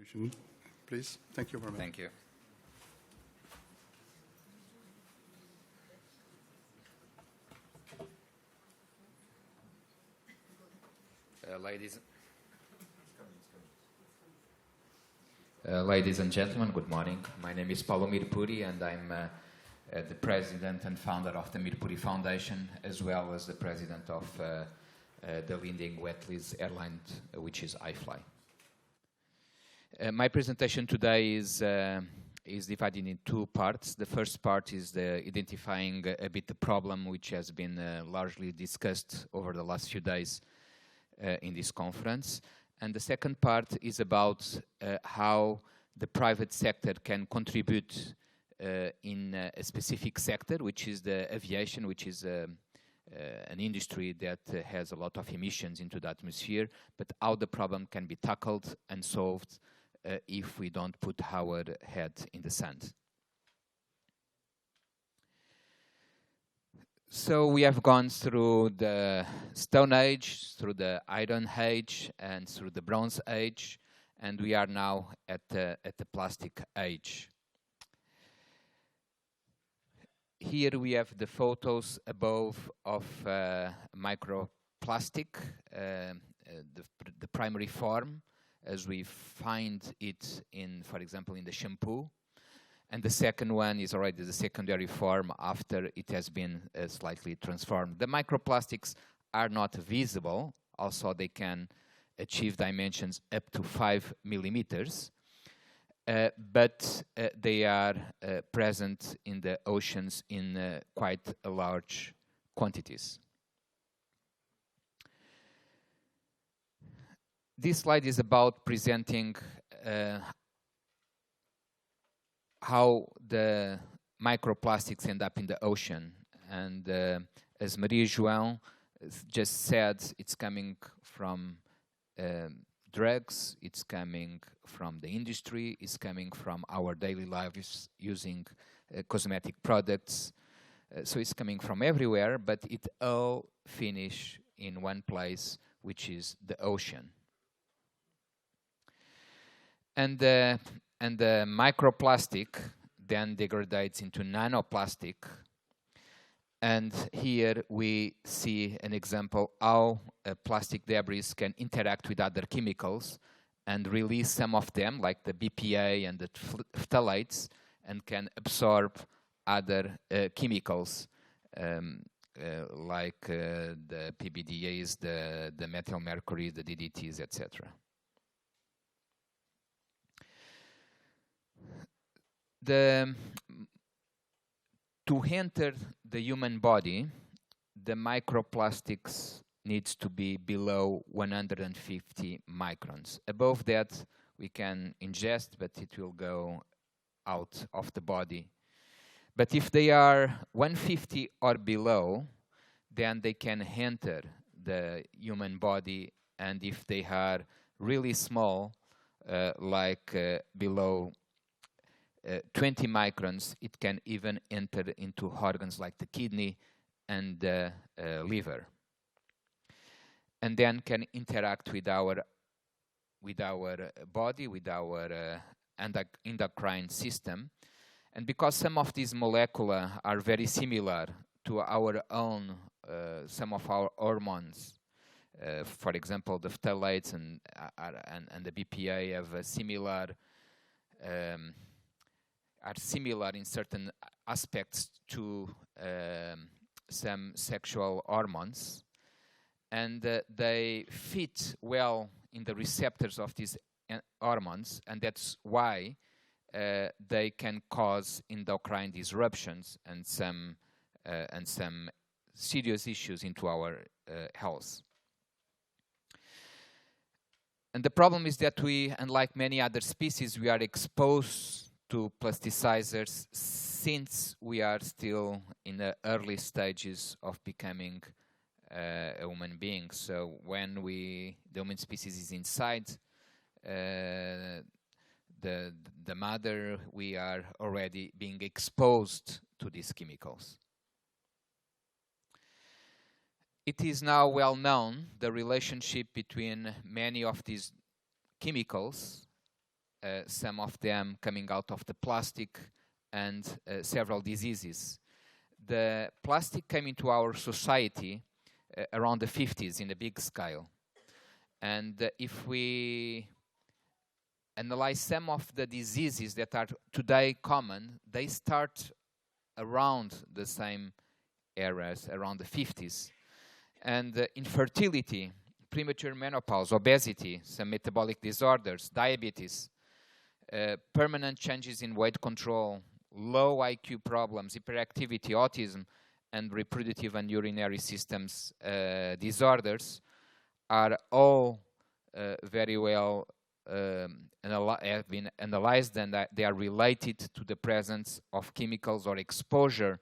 presentation, please. Thank you very much. Thank you. Ladies and gentlemen, good morning. My name is Paulo Mirpuri, and I'm the president and founder of the Mirpuri Foundation, as well as the president of the leading wet lease airline, which is Hifly. My presentation today is divided in two parts. The first part is identifying a bit the problem which has been largely discussed over the last few days in this conference. And the second part is about how the private sector can contribute in a specific sector, which is the aviation, which is an industry that has a lot of emissions into the atmosphere, but how the problem can be tackled and solved if we don't put our head in the sand. So we have gone through the Stone Age, through the Iron Age, and through the Bronze Age, and we are now at the Plastic Age. Here we have the photos above of microplastic, the primary form, as we find it in, for example, in the shampoo. And the second one is already the secondary form after it has been slightly transformed. The microplastics are not visible. Also, they can achieve dimensions up to 5 millimeters. But they are present in the oceans in quite large quantities. This slide is about presenting how the microplastics end up in the ocean. And as Maria João just said, it's coming from drugs, it's coming from the industry, it's coming from our daily lives using cosmetic products. So it's coming from everywhere, but it all finishes in one place, which is the ocean. And the microplastic then degrades into nanoplastic. And here we see an example how plastic debris can interact with other chemicals and release some of them, like the BPA and the phthalates, and can absorb other chemicals, like the PBDAs, the methyl mercury, the DDTs, etc. To enter the human body, the microplastics needs to be below 150 microns. Above that, we can ingest, but it will go out of the body. But if they are 150 or below, then they can enter the human body, and if they are really small, below 20 microns, it can even enter into organs like the kidney and the liver, and then can interact with our body, with our endocrine system. And because some of these molecules are very similar to our own, some of our hormones, for example, the phthalates and the BPA have a similar. Are similar in certain aspects to some sexual hormones, and they fit well in the receptors of these hormones, and that's why they can cause endocrine disruptions and some serious issues into our health. And the problem is that we, unlike many other species, we are exposed to plasticizers since we are still in the early stages of becoming a human being. So when the human species is inside the mother, we are already being exposed to these chemicals. It is now well known the relationship between many of these chemicals some of them coming out of the plastic, and several diseases. The plastic came into our society around the 50s in a big scale. And if we analyze some of the diseases that are today common, they start around the same eras, around the 50s. And infertility, premature menopause, obesity, some metabolic disorders, diabetes, permanent changes in weight control, low IQ problems, hyperactivity, autism, and reproductive and urinary systems disorders are all very well have been analyzed, and they are related to the presence of chemicals or exposure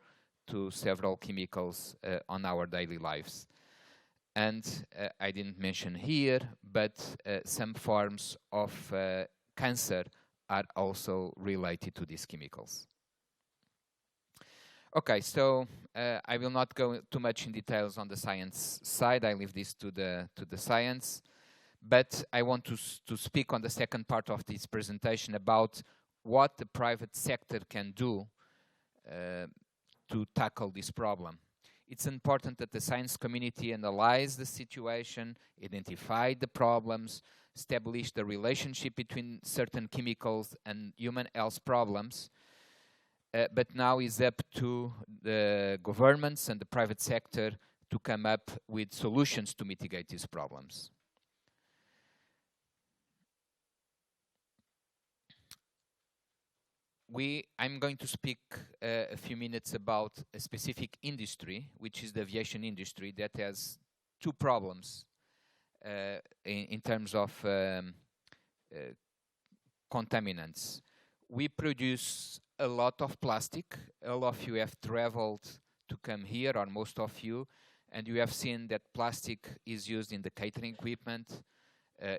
to several chemicals on our daily lives. And I didn't mention here, but some forms of cancer are also related to these chemicals. Okay, so I will not go too much in details on the science side. I leave this to the science. But I want to speak on the second part of this presentation about what the private sector can do to tackle this problem. It's important that the science community analyze the situation, identify the problems, establish the relationship between certain chemicals and human health problems. But now it's up to the governments and the private sector to come up with solutions to mitigate these problems. I'm going to speak a few minutes about a specific industry, which is the aviation industry, that has two problems in terms of contaminants. We produce a lot of plastic. All of you have traveled to come here, or most of you, and you have seen that plastic is used in the catering equipment,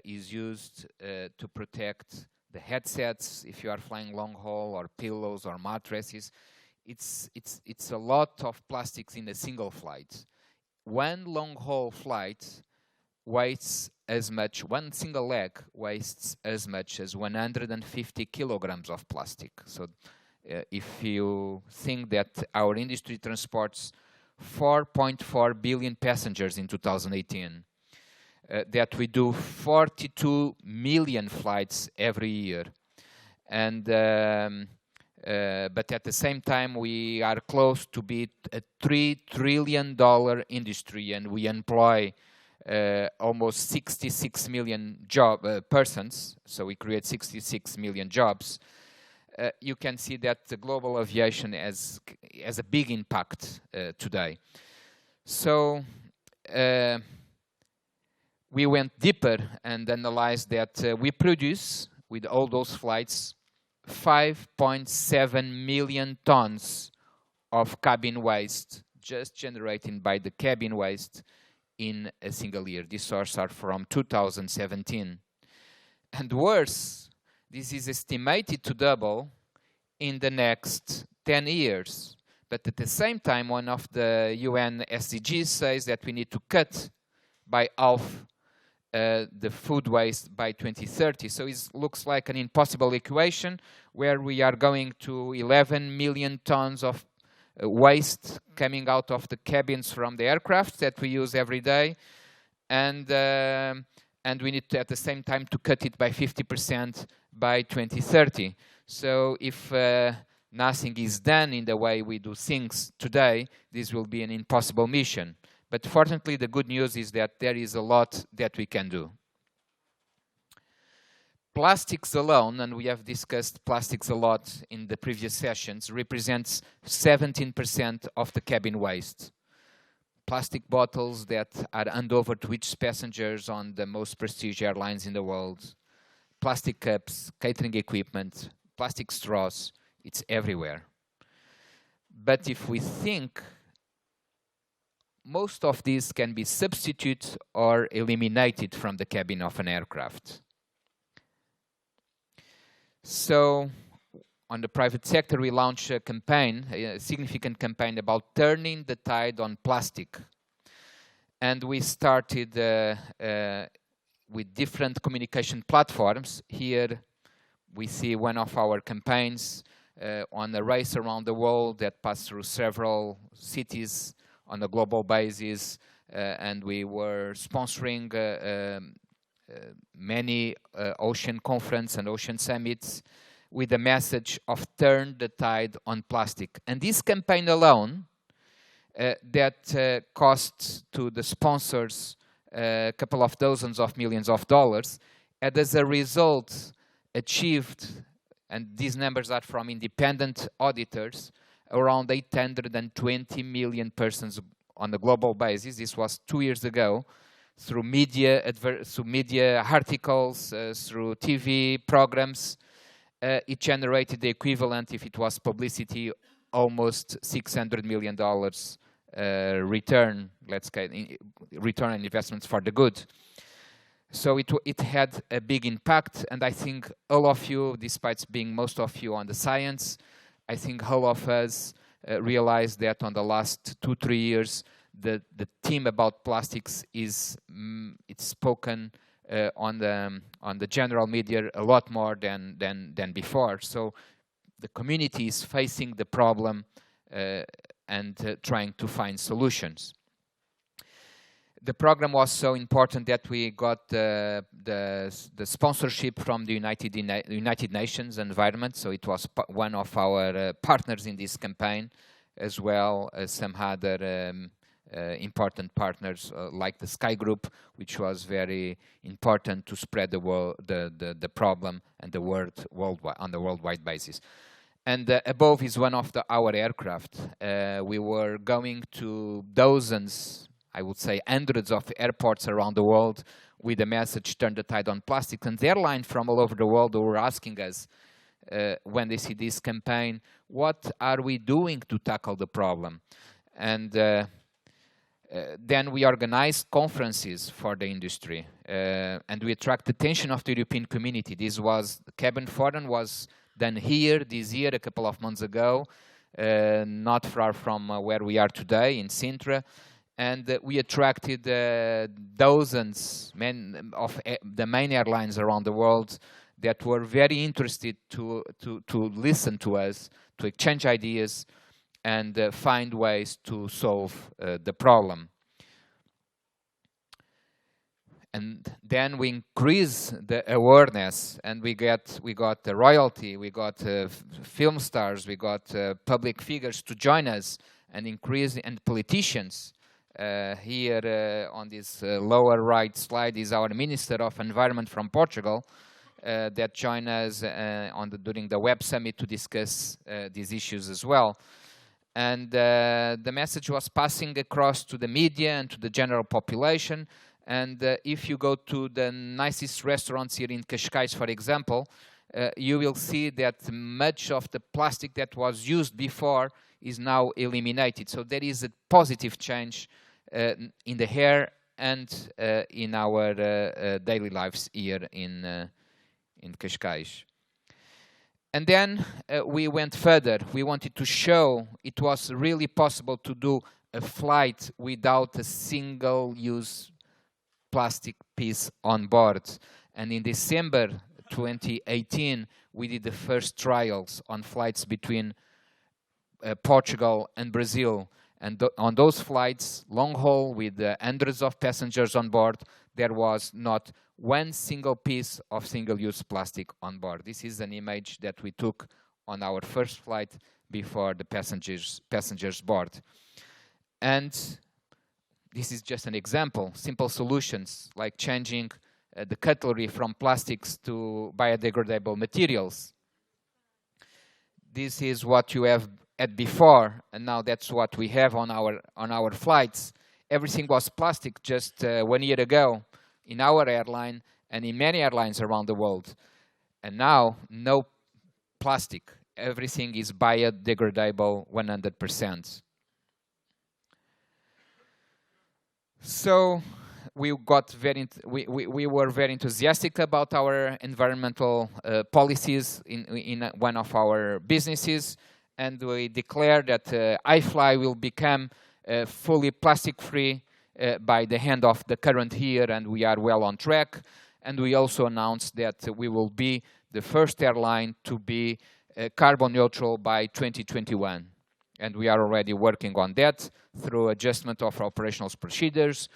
is used to protect the headsets if you are flying long haul, or pillows or mattresses. It's a lot of plastics in a single flight. One long haul flight weighs as much, one single leg weighs as much as 150 kilograms of plastic. So if you think that our industry transports 4.4 billion passengers in 2018, that we do 42 million flights every year. And but at the same time, we are close to be a $3 trillion industry, and we employ almost 66 million persons, so we create 66 million jobs. You can see that the global aviation has a big impact today. So we went deeper and analyzed that we produce, with all those flights, 5.7 million tons of cabin waste, just generated by the cabin waste in a single year. These sources are from 2017. And worse, this is estimated to double in the next 10 years. But at the same time, one of the UN SDGs says that we need to cut by half the food waste by 2030. So it looks like an impossible equation, where we are going to 11 million tons of waste coming out of the cabins from the aircraft that we use every day, and we need to, at the same time, to cut it by 50% by 2030. So if nothing is done in the way we do things today, this will be an impossible mission. But fortunately, the good news is that there is a lot that we can do. Plastics alone, and we have discussed plastics a lot in the previous sessions, represents 17% of the cabin waste. Plastic bottles that are handed over to each passengers on the most prestigious airlines in the world, plastic cups, catering equipment, plastic straws, it's everywhere. But if we think, most of these can be substituted or eliminated from the cabin of an aircraft. So, on the private sector, we launched a campaign, a significant campaign about turning the tide on plastic. And we started with different communication platforms. Here, we see one of our campaigns on a race around the world that passed through several cities on a global basis, and we were sponsoring many ocean conferences and ocean summits with the message of turn the tide on plastic. And this campaign alone, that cost to the sponsors a couple of dozens of millions of dollars, and as a result achieved, and these numbers are from independent auditors, around 820 million persons on a global basis. This was 2 years ago, through media articles, through TV programs. It generated the equivalent, if it was publicity, almost $600 million return, let's say, return on investments for the good. So it had a big impact, and I think all of you, despite being most of you on the science, I think all of us realized that on the last 2-3 years, the theme about plastics is it's spoken on the general media a lot more than before. So the community is facing the problem and trying to find solutions. The program was so important that we got the sponsorship from the United Nations Environment, so it was one of our partners in this campaign, as well as some other important partners like the Sky Group, which was very important to spread the problem and the word on the worldwide basis. And above is one of our aircraft. We were going to dozens, I would say hundreds of airports around the world with the message, turn the tide on plastic. And the airlines from all over the world were asking us, when they see this campaign, what are we doing to tackle the problem? And then we organized conferences for the industry, and we attract the attention of the European community. This was, the Cabin Forum was done here this year, a couple of months ago, not far from where we are today in Sintra. And we attracted dozens of the main airlines around the world that were very interested to listen to us, to exchange ideas, and find ways to solve the problem. And then we increase the awareness, and we got the royalty, we got film stars, we got public figures to join us and increase, and politicians. Here on this lower right slide is our Minister of Environment from Portugal that joined us during the Web Summit to discuss these issues as well. And the message was passing across to the media and to the general population. And if you go to the nicest restaurants here in Cascais, for example, you will see that much of the plastic that was used before is now eliminated. So there is a positive change in the air and in our daily lives here in Cascais. And then we went further. We wanted to show it was really possible to do a flight without a single-use plastic piece on board. And in December 2018, we did the first trials on flights between Portugal and Brazil. And on those flights, long haul with hundreds of passengers on board, there was not one single piece of single-use plastic on board. This is an image that we took on our first flight before the passengers board. And this is just an example, simple solutions like changing the cutlery from plastics to biodegradable materials. This is what you have had before, and now that's what we have on our flights. Everything was plastic just 1 year ago in our airline and in many airlines around the world. And now, no plastic. Everything is biodegradable 100%. So we were very enthusiastic about our environmental policies in one of our businesses, and we declared that Hifly will become fully plastic-free by the end of the current year, and we are well on track. And we also announced that we will be the first airline to be carbon neutral by 2021. And we are already working on that through adjustment of operational procedures,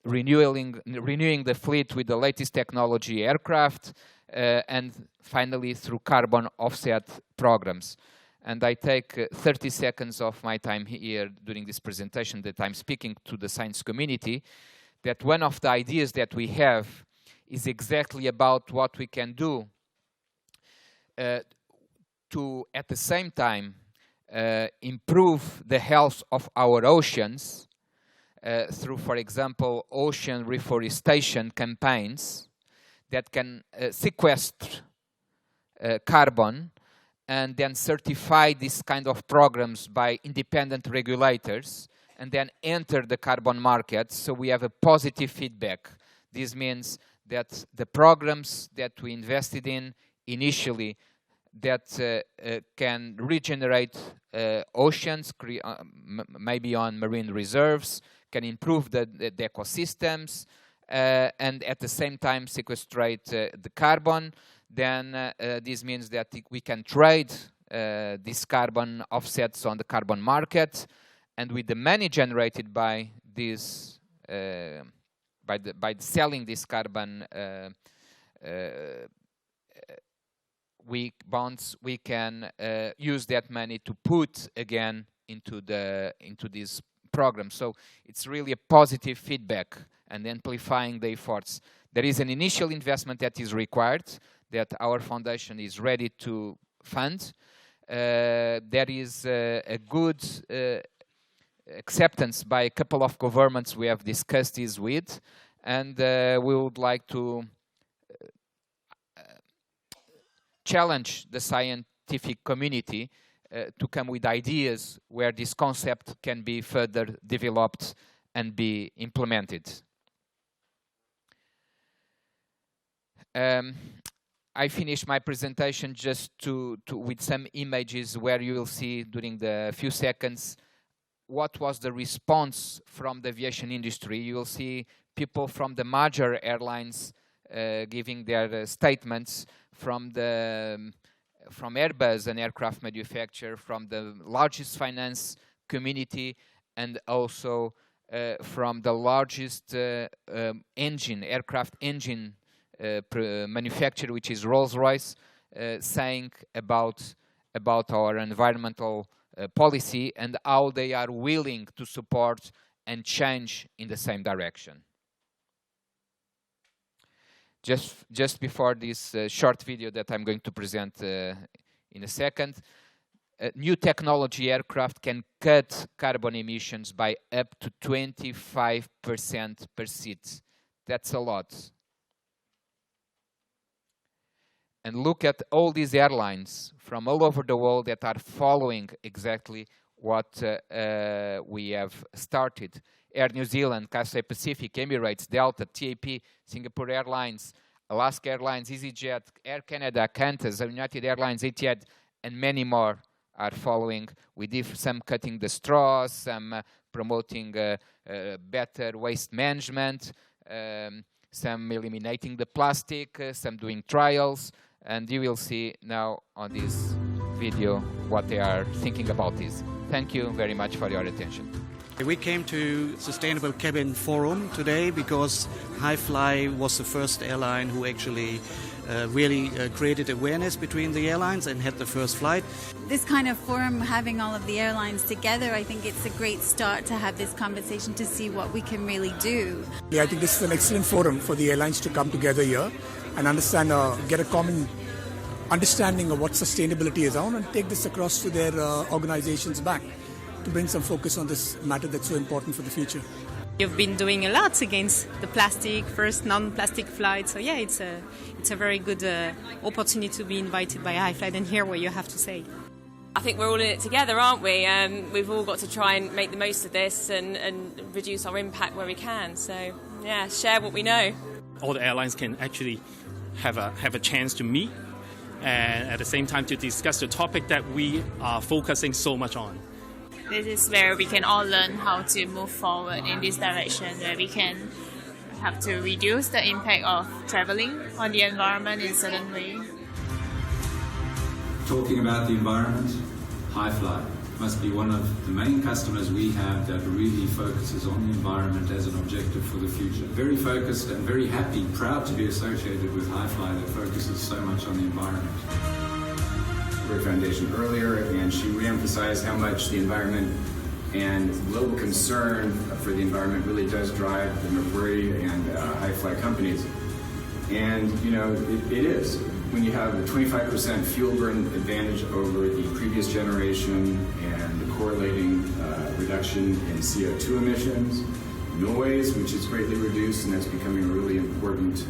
renewing the fleet with the latest technology aircraft, and finally through carbon offset programs. And I take 30 seconds of my time here during this presentation that I'm speaking to the science community, that one of the ideas that we have is exactly about what we can do to, at the same time, improve the health of our oceans through, for example, ocean reforestation campaigns that can sequester carbon and then certify this kind of programs by independent regulators and then enter the carbon market, so we have a positive feedback. This means that the programs that we invested in initially that can regenerate oceans, maybe on marine reserves, can improve the ecosystems, and at the same time sequestrate the carbon, then this means that we can trade these carbon offsets on the carbon market, and with the money generated by this, by selling this carbon bonds, we can use that money to put again into this program. So it's really a positive feedback and amplifying the efforts. There is an initial investment that is required, that our foundation is ready to fund. There is a good acceptance by a couple of governments we have discussed this with, and we would like to challenge the scientific community to come with ideas where this concept can be further developed and be implemented. I finished my presentation just with some images where you will see during the few seconds what was the response from the aviation industry. You will see people from the major airlines giving their statements, from Airbus, an aircraft manufacturer, from the largest finance community, and also from the largest aircraft engine manufacturer, which is Rolls-Royce, saying about our environmental policy and how they are willing to support and change in the same direction. Just before this short video that I'm going to present in a second, new technology aircraft can cut carbon emissions by up to 25% per seat. That's a lot. And look at all these airlines from all over the world that are following exactly what we have started. Air New Zealand, Cathay Pacific, Emirates, Delta, TAP, Singapore Airlines, Alaska Airlines, EasyJet, Air Canada, Qantas, United Airlines, Etihad, and many more are following. We did some cutting the straws, some promoting better waste management, some eliminating the plastic, some doing trials, and you will see now on this video what they are thinking about this. Thank you very much for your attention. We came to Sustainable Cabin Forum today because Hifly was the first airline who actually really created awareness between the airlines and had the first flight. This kind of forum, having all of the airlines together, I think it's a great start to have this conversation to see what we can really do. Yeah, I think this is an excellent forum for the airlines to come together here and understand, get a common understanding of what sustainability is on and take this across to their organizations back, to bring some focus on this matter that's so important for the future. You've been doing a lot against the plastic, first non-plastic flight, so yeah, it's a very good opportunity to be invited by Hifly and hear what you have to say. I think we're all in it together, aren't we? We've all got to try and make the most of this and reduce our impact where we can, so yeah, share what we know. All the airlines can actually have a chance to meet and at the same time to discuss the topic that we are focusing so much on. This is where we can all learn how to move forward in this direction, where we can have to reduce the impact of traveling on the environment in a certain way. Talking about the environment, Hifly must be one of the main customers we have that really focuses on the environment as an objective for the future. Very focused and very happy, proud to be associated with Hifly that focuses so much on the environment. World Foundation earlier, and she re-emphasized how much the environment and global concern for the environment really does drive the Mirpuri and Hifly companies. And, you know, it is. When you have a 25% fuel burn advantage over the previous generation and the correlating reduction in CO2 emissions, noise, which is greatly reduced, and that's becoming a really important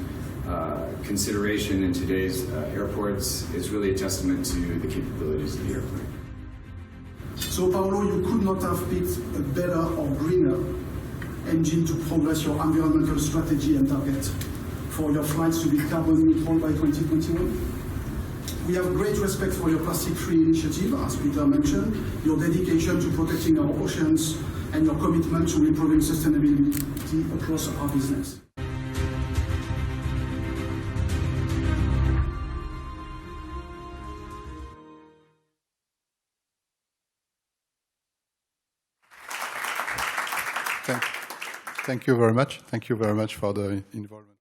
consideration in today's airports, is really a testament to the capabilities of the airplane. So, Paulo, you could not have picked a better or greener engine to progress your environmental strategy and target for your flights to be carbon neutral by 2021. We have great respect for your plastic-free initiative, as Peter mentioned, your dedication to protecting our oceans, and your commitment to improving sustainability across our business. Thank you very much. Thank you very much for the involvement.